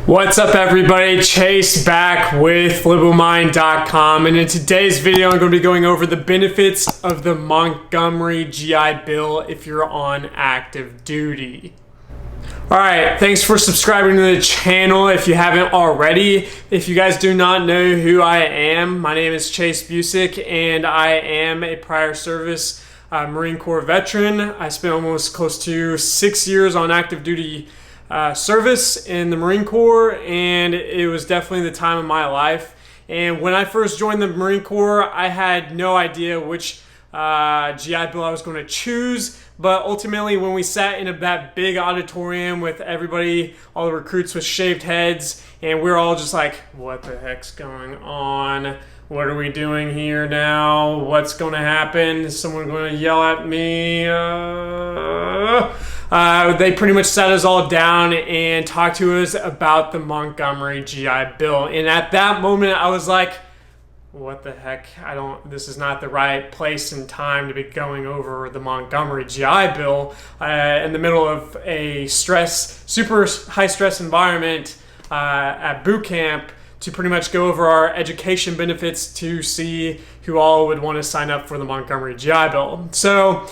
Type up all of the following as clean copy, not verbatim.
What's up everybody, Chase back with LiberalMind.com, and in today's video I'm going to be going over the benefits of the Montgomery GI Bill if you're on active duty. Alright, thanks for subscribing to the channel if you haven't already. If you guys do not know who I am, my name is Chase Busick and I am a prior service Marine Corps veteran. I spent almost close to 6 years on active duty service in the Marine Corps, and it was definitely the time of my life. And when I first joined the Marine Corps, I had no idea which GI Bill I was going to choose, but ultimately when we sat in that big auditorium with everybody, all the recruits with shaved heads, and we were all just like, what the heck's going on? What are we doing here now? What's going to happen? Is someone going to yell at me? They pretty much sat us all down and talked to us about the Montgomery GI Bill. And at that moment, I was like, what the heck? This is not the right place and time to be going over the Montgomery GI Bill in the middle of a super high stress environment at boot camp, to pretty much go over our education benefits to see who all would want to sign up for the Montgomery GI Bill. So,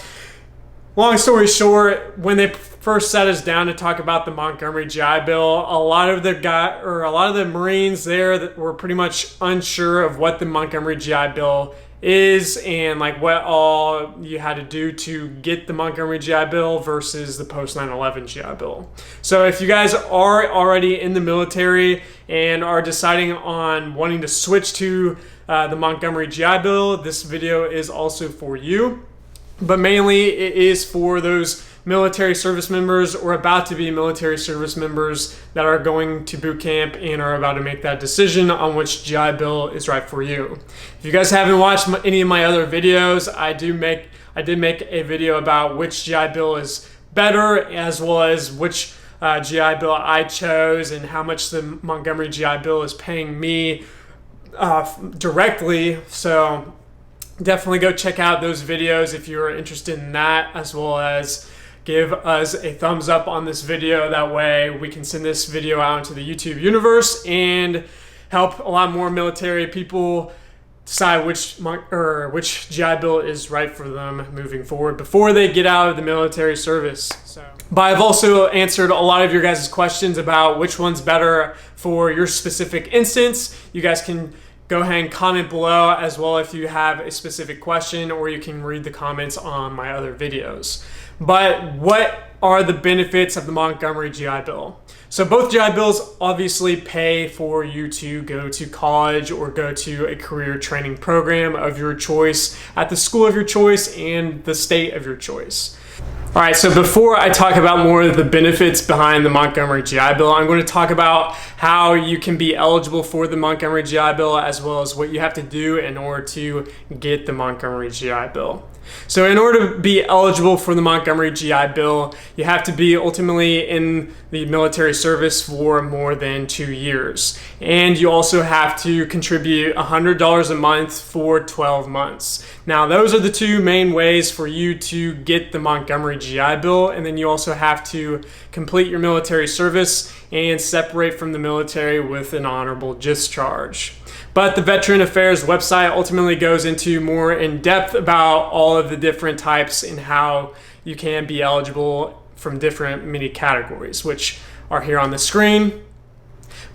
long story short, when they first sat us down to talk about the Montgomery GI Bill, a lot of the Marines there that were pretty much unsure of what the Montgomery GI Bill is and like what all you had to do to get the Montgomery GI Bill versus the post 9/11 GI Bill. So if you guys are already in the military and are deciding on wanting to switch to the Montgomery GI Bill, this video is also for you. But mainly it is for those military service members or about to be military service members that are going to boot camp and are about to make that decision on which GI Bill is right for you. If you guys haven't watched any of my other videos, I did make a video about which GI Bill is better, as well as which GI Bill I chose and how much the Montgomery GI Bill is paying me directly. So definitely go check out those videos if you're interested in that, as well as give us a thumbs up on this video. That way we can send this video out into the YouTube universe and help a lot more military people decide which GI Bill is right for them moving forward before they get out of the military service. But I've also answered a lot of your guys' questions about which one's better for your specific instance. You guys can go ahead and comment below, as well if you have a specific question, or you can read the comments on my other videos. But what are the benefits of the Montgomery GI Bill? So both GI Bills obviously pay for you to go to college or go to a career training program of your choice at the school of your choice and the state of your choice. All right, so before I talk about more of the benefits behind the Montgomery GI Bill, I'm going to talk about how you can be eligible for the Montgomery GI Bill, as well as what you have to do in order to get the Montgomery GI Bill. So in order to be eligible for the Montgomery GI Bill, you have to be ultimately in the military service for more than 2 years. And you also have to contribute $100 a month for 12 months. Now, those are the two main ways for you to get the Montgomery GI Bill. And then you also have to complete your military service and separate from the military with an honorable discharge. But the Veteran Affairs website ultimately goes into more in depth about all of the different types and how you can be eligible from different many categories, which are here on the screen.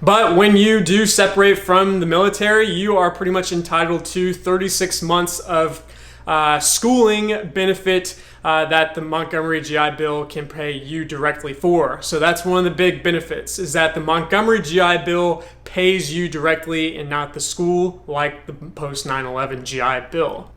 But when you do separate from the military, you are pretty much entitled to 36 months of schooling benefit that the Montgomery GI Bill can pay you directly for. So that's one of the big benefits, is that the Montgomery GI Bill pays you directly and not the school like the post 9/11 GI Bill.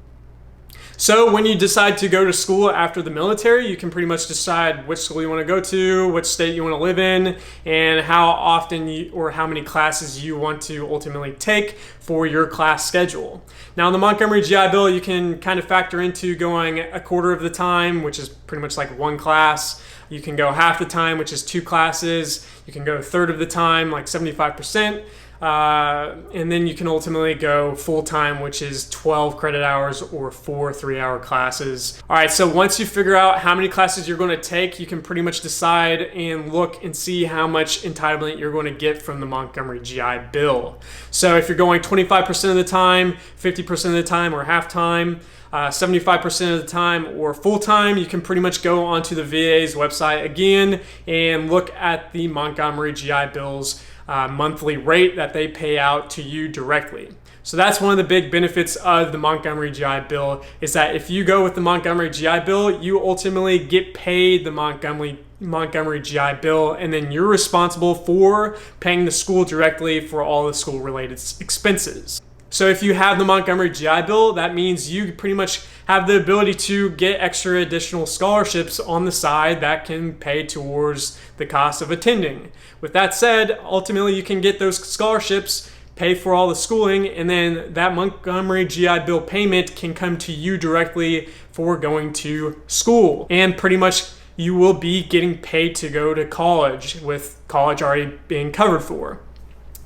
So when you decide to go to school after the military, you can pretty much decide which school you want to go to, which state you want to live in, and how often or how many classes you want to ultimately take for your class schedule. Now, in the Montgomery GI Bill, you can kind of factor into going a quarter of the time, which is pretty much like one class. You can go half the time, which is 2 classes. You can go a third of the time, like 75%. And then you can ultimately go full-time, which is 12 credit hours or 4 3-hour classes. All right, so once you figure out how many classes you're going to take, you can pretty much decide and look and see how much entitlement you're going to get from the Montgomery GI Bill. So if you're going 25% of the time, 50% of the time, or half-time, 75% of the time or full-time, you can pretty much go onto the VA's website again and look at the Montgomery GI Bill's monthly rate that they pay out to you directly. So that's one of the big benefits of the Montgomery GI Bill, is that if you go with the Montgomery GI Bill, you ultimately get paid the Montgomery GI Bill, and then you're responsible for paying the school directly for all the school-related expenses. So if you have the Montgomery GI Bill, that means you pretty much have the ability to get extra additional scholarships on the side that can pay towards the cost of attending. With that said, ultimately you can get those scholarships, pay for all the schooling, and then that Montgomery GI Bill payment can come to you directly for going to school. And pretty much you will be getting paid to go to college, with college already being covered for.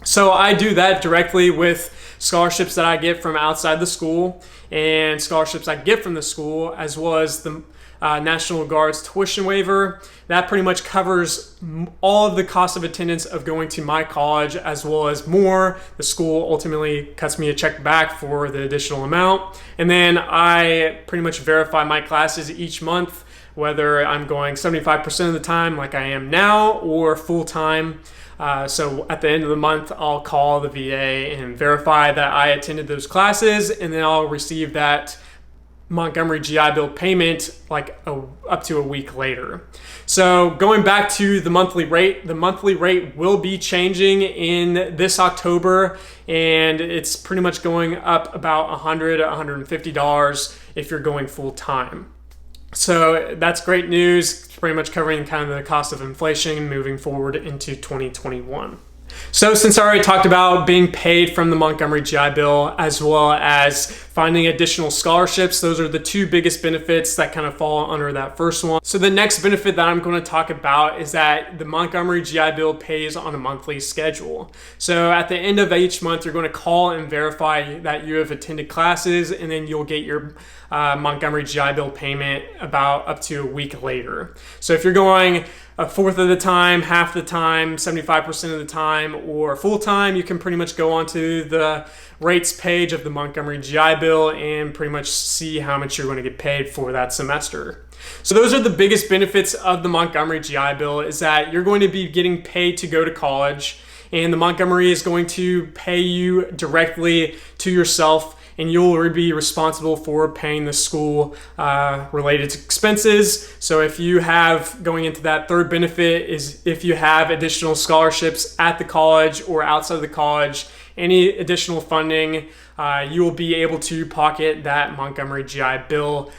So I do that directly with scholarships that I get from outside the school and scholarships I get from the school, as well as the National Guard's tuition waiver. That pretty much covers all of the cost of attendance of going to my college, as well as more. The school ultimately cuts me a check back for the additional amount. And then I pretty much verify my classes each month, whether I'm going 75% of the time like I am now or full-time. So at the end of the month, I'll call the VA and verify that I attended those classes, and then I'll receive that Montgomery GI Bill payment like up to a week later. So going back to the monthly rate will be changing in this October, and it's pretty much going up about $100, $150 if you're going full time. So that's great news. It's pretty much covering kind of the cost of inflation moving forward into 2021. So since I already talked about being paid from the Montgomery GI Bill, as well as finding additional scholarships, those are the two biggest benefits that kind of fall under that first one. So the next benefit that I'm going to talk about is that the Montgomery GI Bill pays on a monthly schedule. So at the end of each month, you're going to call and verify that you have attended classes, and then you'll get your Montgomery GI Bill payment about up to a week later. So if you're going a fourth of the time, half the time, 75% of the time, or full time, you can pretty much go onto the rates page of the Montgomery GI Bill and pretty much see how much you're going to get paid for that semester. So those are the biggest benefits of the Montgomery GI Bill, is that you're going to be getting paid to go to college, and the Montgomery is going to pay you directly to yourself, and you'll be responsible for paying the school related expenses. So if you have, going into that third benefit, is if you have additional scholarships at the college or outside of the college, any additional funding, you will be able to pocket that Montgomery GI Bill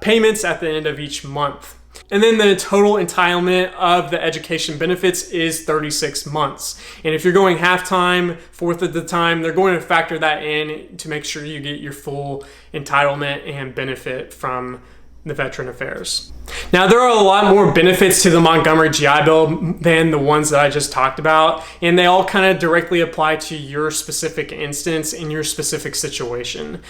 payments at the end of each month. And then the total entitlement of the education benefits is 36 months. And if you're going half-time, fourth of the time, they're going to factor that in to make sure you get your full entitlement and benefit from the Veteran Affairs. Now, there are a lot more benefits to the Montgomery GI Bill than the ones that I just talked about, and they all kind of directly apply to your specific instance in your specific situation.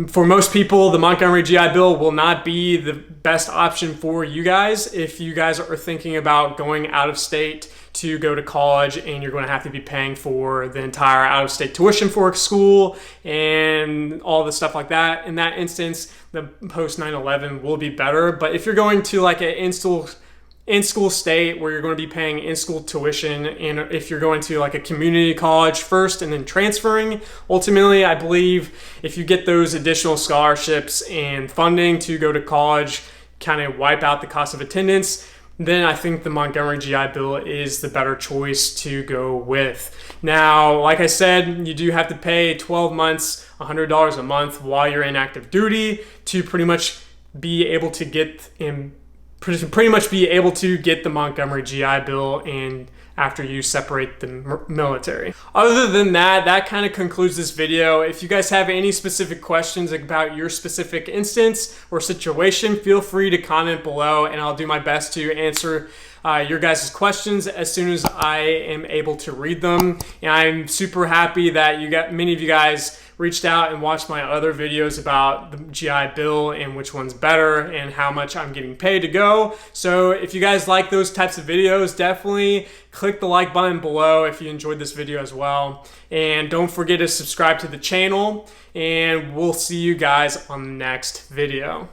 For most people, the Montgomery GI Bill will not be the best option for you guys if you guys are thinking about going out of state to go to college, and you're going to have to be paying for the entire out-of-state tuition for school and all the stuff like that. In that instance, the post 9/11 will be better. But if you're going to like an in-school state where you're going to be paying in-school tuition, and if you're going to like a community college first and then transferring, ultimately, I believe if you get those additional scholarships and funding to go to college, kind of wipe out the cost of attendance, then I think the Montgomery GI Bill is the better choice to go with. Now, like I said, you do have to pay 12 months, $100 a month while you're in active duty to pretty much be able to get the Montgomery GI Bill and after you separate the military. Other than that, that kind of concludes this video. If you guys have any specific questions about your specific instance or situation, feel free to comment below, and I'll do my best to answer your guys' questions as soon as I am able to read them. And I'm super happy that many of you guys reached out and watched my other videos about the GI Bill and which one's better and how much I'm getting paid to go. So if you guys like those types of videos, definitely click the like button below if you enjoyed this video as well. And don't forget to subscribe to the channel, and we'll see you guys on the next video.